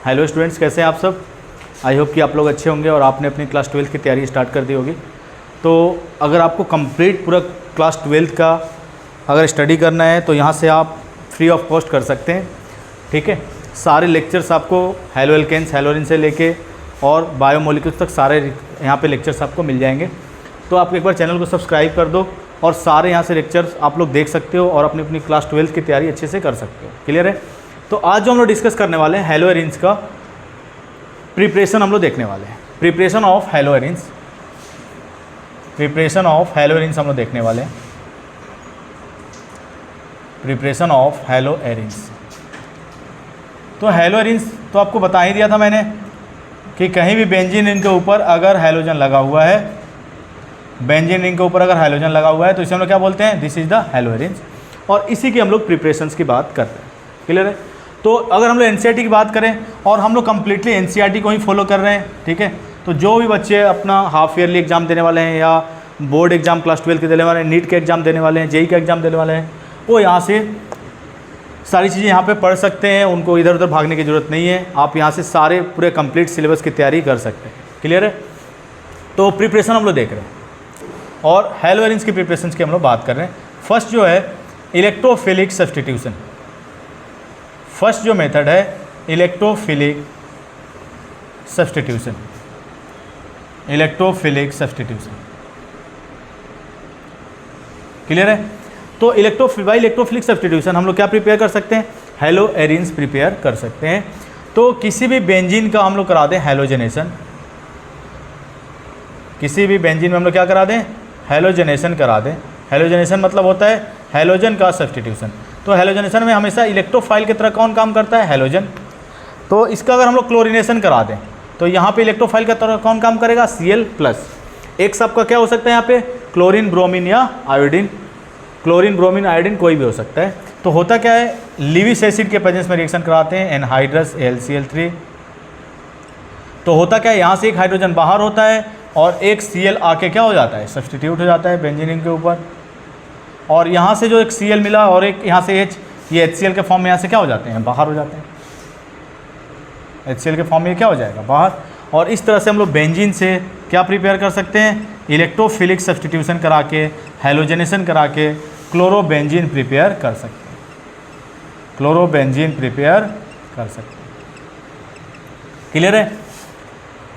Hello students, कैसे हैं आप सब। आई होप कि आप लोग अच्छे होंगे और आपने अपनी क्लास 12 की तैयारी स्टार्ट कर दी होगी। तो अगर आपको कंप्लीट पूरा क्लास 12 का अगर स्टडी करना है तो यहाँ से आप फ्री ऑफ कॉस्ट कर सकते हैं। ठीक है, सारे लेक्चर्स आपको हेलो एल्केन्स, हेलोरिन से लेके और बायोमोलिक्यूल्स तक सारे यहाँ पे लेक्चर्स आपको मिल जाएंगे। तो आप एक बार चैनल को सब्सक्राइब कर दो और सारे यहाँ से लेक्चर्स आप लोग देख सकते हो और अपनी अपनी क्लास 12 की तैयारी अच्छे से कर सकते हो। क्लियर है। तो आज जो हम लोग डिस्कस करने वाले हैं हेलो एरिन्स का प्रिपरेशन हम लोग देखने वाले हैं। Preparation of hello arenes, preparation of hello arenes हम लोग देखने वाले हैं। Preparation of hello arenes. तो हेलो एरिन्स तो आपको बता ही दिया था मैंने कि कहीं भी बेंजीन रिंग के ऊपर अगर हैलोजन लगा हुआ है, बेंजीन रिंग के ऊपर अगर हैलोजन लगा हुआ है तो इसे हम लोग क्या बोलते हैं, this is the hello arenes. और इसी की हम लोग प्रिपरेशंस की बात कर रहे हैं। क्लियर है। तो अगर हम लोग एनसीईआरटी की बात करें और हम लोग कम्प्लीटली एनसीईआरटी को ही फॉलो कर रहे हैं, ठीक है, तो जो भी बच्चे अपना हाफ ईयरली एग्जाम देने वाले हैं या बोर्ड एग्जाम क्लास 12 के देने वाले हैं, नीट के एग्जाम देने वाले हैं, जेई का एग्जाम देने वाले हैं, वो यहाँ से सारी चीज़ें यहाँ पे पढ़ सकते हैं। उनको इधर उधर भागने की ज़रूरत नहीं है। आप यहाँ से सारे पूरे कंप्लीट सिलेबस की तैयारी कर सकते हैं। क्लियर है। तो प्रिपरेशन हम लोग देख रहे हैं और हेलो एरिन्स की प्रिपरेशन की हम लोग बात कर रहे हैं। फर्स्ट जो है इलेक्ट्रोफिलिक सब्स्टिट्यूशन। फर्स्ट जो मेथड है electrophilic substitution, electrophilic substitution. Clear है। तो इलेक्ट्रोफिलिक सब्स्टिट्यूशन हम लोग क्या प्रिपेयर कर सकते हैं, हेलो एरिन्स प्रिपेयर कर सकते हैं। तो किसी भी बेंजीन का हम लोग करा दें हैलोजनेशन, किसी भी बेंजीन में हम लोग क्या करा दें, हैलोजनेशन करा दें। हैलोजनेशन मतलब होता है हैलोजन का सब्स्टिट्यूशन। तो हैलोजनेशन में हमेशा इलेक्ट्रोफाइल की तरह कौन काम करता है, हैलोजन। तो इसका अगर हम लोग क्लोरिनेशन करा दें तो यहाँ पे इलेक्ट्रोफाइल का तरह कौन काम करेगा, Cl+। एक सबका क्या हो सकता है यहाँ पे, क्लोरीन, ब्रोमीन या आयोडीन। क्लोरीन, ब्रोमीन, आयोडीन कोई भी हो सकता है। तो होता क्या है, लिविस एसिड के प्रेजेंस में रिएक्शन कराते हैं, एनहाइड्रस AlCl3। तो होता क्या है, यहाँ से एक हाइड्रोजन बाहर होता है और एक Cl आके क्या हो जाता है, सब्स्टिट्यूट हो जाता है बेंजीन रिंग के ऊपर। और यहाँ से जो एक Cl मिला और एक यहाँ से H, ये HCl के फॉर्म में यहाँ से क्या हो जाते हैं, बाहर हो जाते हैं। HCl के फॉर्म में क्या हो जाएगा, बाहर। और इस तरह से हम लोग बेंजीन से क्या प्रिपेयर कर सकते हैं, इलेक्ट्रोफिलिक सब्स्टिट्यूशन करा के, हैलोजनेशन करा के क्लोरोबेंजीन प्रिपेयर कर सकते हैं, क्लोरोबेंजीन प्रिपेयर कर सकते हैं। क्लियर है।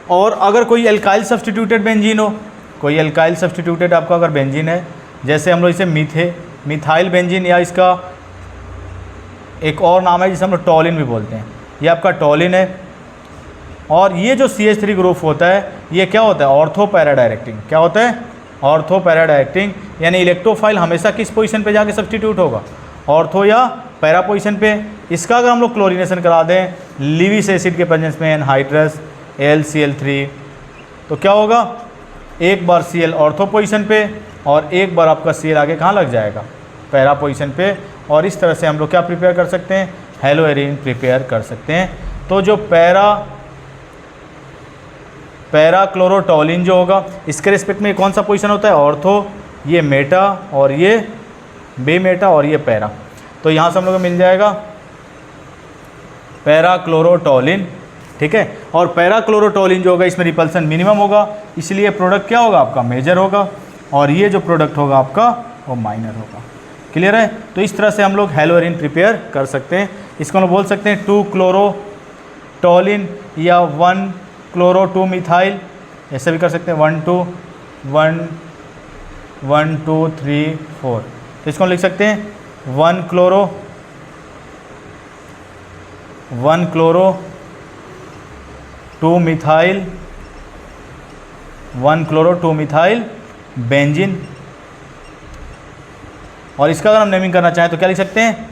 और अगर कोई एल्काइल सब्स्टिट्यूटेड बेंजीन हो, कोई एल्काइल सब्स्टिट्यूटेड आपका अगर बेंजीन है, जैसे हम लोग इसे मिथाइल बेंजीन या इसका एक और नाम है जिसे हम लोग टॉलिन भी बोलते हैं, ये आपका टॉलिन है। और ये जो CH3 ग्रुप होता है ये क्या होता है, ऑर्थो पैरा डायरेक्टिंग। क्या होता है, ऑर्थो पैरा डायरेक्टिंग। यानी इलेक्ट्रोफाइल हमेशा किस पोजीशन पे जाके सब्स्टिट्यूट होगा, ऑर्थो या पैरा पोजीशन पे। इसका अगर हम लोग क्लोरिनेशन करा दें लिविस एसिड के प्रेजेंस में, एनहाइड्रस AlCl3, तो क्या होगा, एक बार Cl ऑर्थो पोजीशन पे और एक बार आपका Cl आगे कहाँ लग जाएगा, पैरा पोजीशन पे। और इस तरह से हम लोग क्या प्रिपेयर कर सकते हैं, हेलो एरिन प्रिपेयर कर सकते हैं। तो जो पैरा क्लोरोटोलिन जो होगा इसके रिस्पेक्ट में कौन सा पोजीशन होता है, ऑर्थो, ये मेटा और ये बे मेटा और ये पैरा। तो यहाँ से हम लोग को मिल जाएगा पैरा क्लोरोटोलिन। ठीक है। और पैरा क्लोरोटोलिन जो होगा इसमें रिपल्सन मिनिमम होगा, इसलिए प्रोडक्ट क्या होगा आपका, मेजर होगा। और ये जो प्रोडक्ट होगा आपका वो माइनर होगा। क्लियर है। तो इस तरह से हम लोग हेलो एरिन प्रिपेयर कर सकते हैं। इसको हम लोग बोल सकते हैं 2 क्लोरोटोलिन या 1 क्लोरो 2 मिथाइल, ऐसे भी कर सकते हैं 1 2 1 1 2 3 4। तो इसको हम लिख सकते हैं 1 chloro 2 methyl, 1 chloro 2 methyl benzene. और इसका अगर हम नेमिंग करना चाहें तो क्या लिख सकते हैं,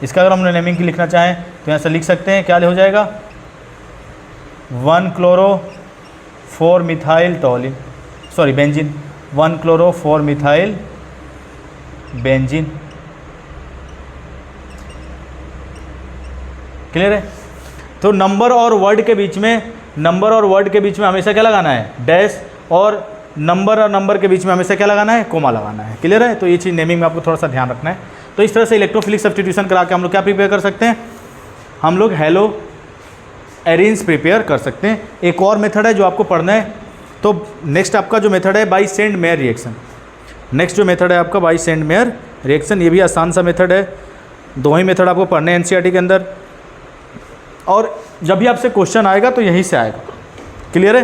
इसका अगर हमने नेमिंग की लिखना चाहें तो यहाँ से लिख सकते हैं, क्या हो जाएगा, 1 chloro 4 methyl toluene, sorry benzene, 1 chloro 4 methyl benzene. Clear है। तो नंबर और वर्ड के बीच में, नंबर और वर्ड के बीच में हमेशा क्या लगाना है, डैश। और नंबर और नंबर के बीच में हमेशा क्या लगाना है, कोमा लगाना है। क्लियर है। तो ये चीज़ नेमिंग में आपको थोड़ा सा ध्यान रखना है। तो इस तरह से इलेक्ट्रोफिलिक सब्स्टिट्यूशन करा के हम लोग क्या प्रिपेयर कर सकते हैं, हम लोग हेलो एरिन्स प्रिपेयर कर सकते हैं। एक और मेथड है जो आपको पढ़ना है, तो नेक्स्ट आपका जो मेथड है by send mayor reaction. Next जो मेथड है आपका बाई सेंड मेयर रिएक्शन, ये भी आसान सा मेथड है। दो ही मेथड आपको पढ़ने हैं एनसीईआरटी के अंदर, और जब भी आपसे क्वेश्चन आएगा तो यहीं से आएगा। क्लियर है?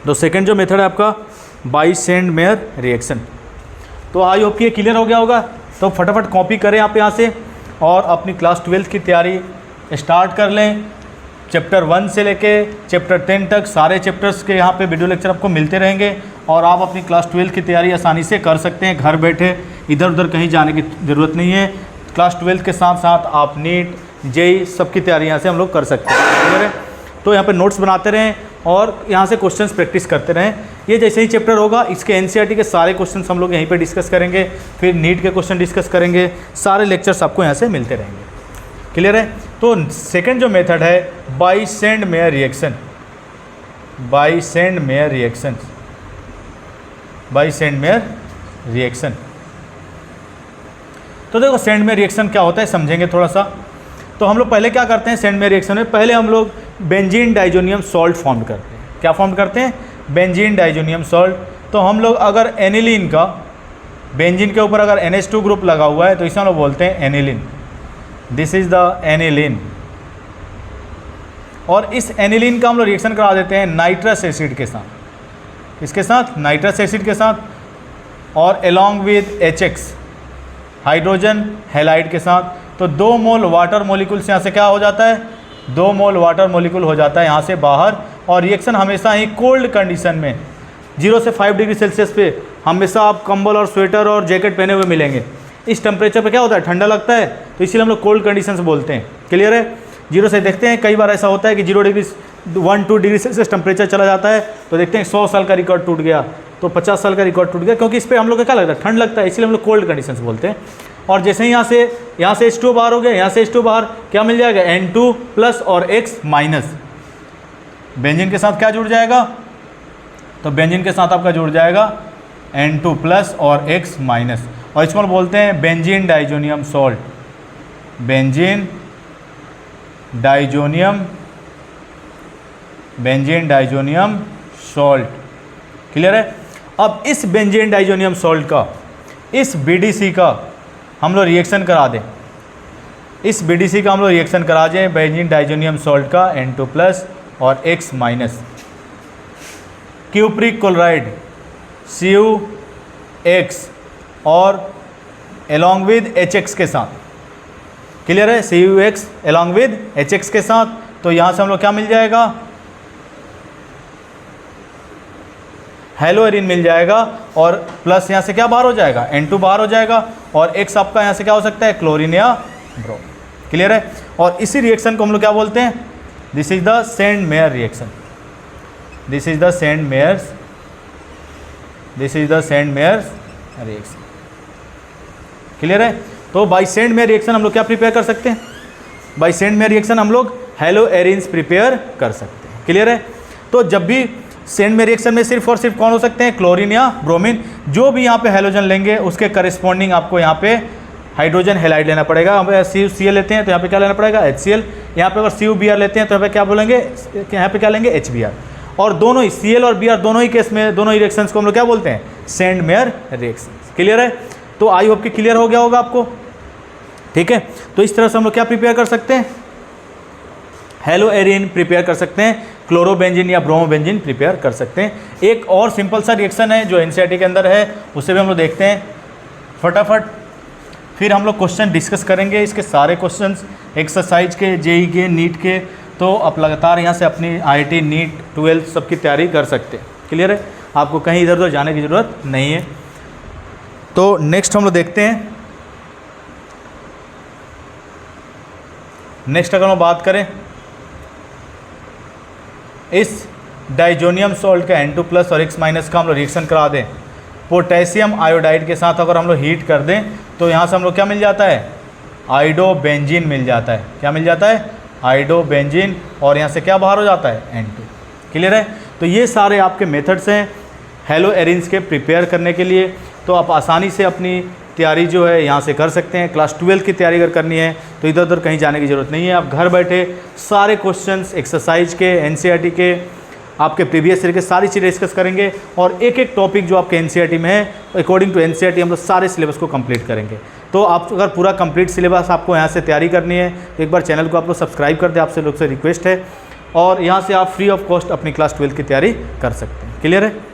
तो सेकंड जो मेथड है आपका बाई सेंड मेयर रिएक्शन। तो आई होप कि ये क्लियर हो गया होगा। तो फटाफट कॉपी करें आप यहाँ से और अपनी क्लास 12 की तैयारी स्टार्ट कर लें। चैप्टर 1 से लेके चैप्टर 10 तक सारे चैप्टर्स के यहाँ पे वीडियो लेक्चर आपको मिलते रहेंगे, और आप अपनी क्लास 12 की तैयारी आसानी से कर सकते हैं घर बैठे। इधर उधर कहीं जाने की ज़रूरत नहीं है। क्लास 12 के साथ साथ आप नीट जेई सबकी तैयारी यहाँ से हम लोग कर सकते हैं। ठीक है? तो यहाँ पे नोट्स बनाते रहें और यहाँ से क्वेश्चंस प्रैक्टिस करते रहें। ये जैसे ही चैप्टर होगा इसके एनसीईआरटी के सारे क्वेश्चंस हम लोग यहीं पे डिस्कस करेंगे, फिर नीट के क्वेश्चन डिस्कस करेंगे, सारे लेक्चर्स आपको यहाँ से मिलते रहेंगे। क्लियर है? तो सेकंड जो मेथड है by send mayor reaction, by send mayor reaction, by send mayor reaction. तो देखो सेंड मेयर रिएक्शन क्या होता है समझेंगे थोड़ा सा। तो हम लोग पहले क्या करते हैं सेंड मेयर रिएक्शन में, पहले हम लोग बेंजीन डाइजोनियम सॉल्ट फॉर्म करते हैं। क्या फॉर्म करते हैं? Benzene diazonium salt. तो हम लोग अगर एनिलीन का, बेंजीन के ऊपर अगर NH2 ग्रुप लगा हुआ है तो इसे हम लोग बोलते हैं aniline. This is the aniline. और इस एनिलीन का हम लोग रिएक्शन करा देते हैं नाइट्रस एसिड के साथ। किसके साथ? नाइट्रस एसिड के साथ, और along with HX hydrogen halide के साथ। तो 2 मोल वाटर मोलिकुल से यहाँ से क्या हो जाता है? 2 मोल वाटर मोलिकुल हो जाता है यहाँ से बाहर। और रिएक्शन हमेशा ही कोल्ड कंडीशन में 0 से 5 डिग्री सेल्सियस पे हमेशा आप कंबल और स्वेटर और जैकेट पहने हुए मिलेंगे। इस टेम्परेचर पे क्या होता है? ठंडा लगता है, तो इसीलिए हम लोग कोल्ड कंडीशंस बोलते हैं। क्लियर है? 0 से देखते हैं कई बार ऐसा होता है कि 0 डिग्री 1-2 डिग्री सेल्सियस टेम्परेचर चला जाता है, तो देखते हैं 100 साल का रिकॉर्ड टूट गया, तो 50 साल का रिकॉर्ड टूट गया, क्योंकि इस पर हम लोग को क्या लगता है? ठंड लगता है, इसलिए हम लोग कोल्ड कंडीशंस बोलते हैं। और जैसे ही यहाँ से H2 बाहर हो गया, यहाँ से H2 बाहर, क्या मिल जाएगा? N2 प्लस और X माइनस। बेंजीन के साथ क्या जुड़ जाएगा? तो बेंजीन के साथ आपका जुड़ जाएगा N2 प्लस और X माइनस, और इसको हम बोलते हैं benzene diazonium salt. Benzene diazonium, benzene diazonium salt. Clear है? अब इस बेंजीन डाइजोनियम सॉल्ट का, इस BDC का हम लोग रिएक्शन करा दें, इस BDC का हम लोग रिएक्शन करा दें बेंजीन डाइजोनियम सॉल्ट का N2 प्लस और X minus, cupric chloride CuX और along with HX के साथ। क्लियर है? CuX along with HX के साथ। तो यहाँ से हम लोग क्या मिल जाएगा? हेलो एरिन मिल जाएगा, और प्लस यहाँ से क्या बाहर हो जाएगा? N2 बाहर हो जाएगा, और X आपका यहाँ से क्या हो सकता है? क्लोरीन या ब्रोम। क्लियर है? और इसी रिएक्शन को हम लोग क्या बोलते हैं? This is the Sandmeyer reaction. This is the Sandmeyer's, this is the Sandmeyer's reaction. Clear है? तो बाई सेंड मेयर रिएक्शन हम लोग क्या प्रिपेयर कर सकते हैं? बाई सेंड मेयर रिएक्शन हम लोग हेलो एरिन्स प्रिपेयर कर सकते हैं। क्लियर है? तो जब भी सेंड मेयर रिएक्शन में सिर्फ और सिर्फ कौन हो सकते हैं? क्लोरीन या ब्रोमीन। जो भी यहाँ पे हेलोजन लेंगे उसके करस्पॉन्डिंग आपको यहाँ पे हाइड्रोजन हैलाइड लेना पड़ेगा। यहाँ पे CuCl लेते हैं तो यहाँ पे क्या लेना पड़ेगा? HCl। यहाँ पे अगर CuBr लेते हैं तो यहाँ पे क्या बोलेंगे? यहाँ पे क्या लेंगे? HBr। और दोनों ही Cl और Br दोनों ही केस में, दोनों ही रिएक्शंस को हम लोग क्या बोलते हैं? Send mayor reactions. क्लियर है? तो आई होप कि क्लियर हो गया होगा आपको। ठीक है? तो इस तरह से हम लोग क्या प्रिपेयर कर सकते हैं? हेलो एरिन प्रिपेयर कर सकते हैं, क्लोरोबेंजीन या ब्रोमोबेंजीन प्रिपेयर कर सकते हैं। एक और सिंपल सा रिएक्शन है जो एनसीईआरटी के अंदर है, उसे भी हम लोग देखते हैं फटाफट। फिर हम लोग क्वेश्चन डिस्कस करेंगे, इसके सारे क्वेश्चंस एक्सरसाइज के, जेई के, नीट के। तो आप लगातार यहाँ से अपनी IIT, नीट, 12 सबकी तैयारी कर सकते हैं। क्लियर है? आपको कहीं इधर उधर जाने की ज़रूरत नहीं है। तो नेक्स्ट हम लोग देखते हैं, नेक्स्ट अगर हम बात करें इस डाइजोनियम सॉल्ट का N2 प्लस और X माइनस का हम लोग रिएक्शन करा दें पोटेशियम आयोडाइड के साथ, अगर हम लोग हीट कर दें तो यहाँ से हम लोग क्या मिल जाता है? आइडोबेंजीन मिल जाता है। क्या मिल जाता है? आइडोबेंजीन। और यहाँ से क्या बाहर हो जाता है? N2। क्लियर है? तो ये सारे आपके मेथड्स हैं हेलो एरिन्स के प्रिपेयर करने के लिए। तो आप आसानी से अपनी तैयारी जो है यहाँ से कर सकते हैं। क्लास 12 की तैयारी अगर करनी है तो इधर उधर कहीं जाने की ज़रूरत नहीं है। आप घर बैठे सारे क्वेश्चंस एक्सरसाइज के, एनसीईआरटी के, आपके प्रीवियस ईयर के सारी चीज़ें डिस्कस करेंगे और एक एक टॉपिक जो आपके एनसीईआरटी में है अकॉर्डिंग टू एनसीईआरटी हम लोग सारे सिलेबस को कंप्लीट करेंगे। तो आप अगर पूरा कंप्लीट सिलेबस आपको यहाँ से तैयारी करनी है तो एक बार चैनल को आप लोग सब्सक्राइब कर दें, आपसे लोग से रिक्वेस्ट है। और यहाँ से आप फ्री ऑफ कॉस्ट अपनी क्लास 12 की तैयारी कर सकते हैं। क्लियर है?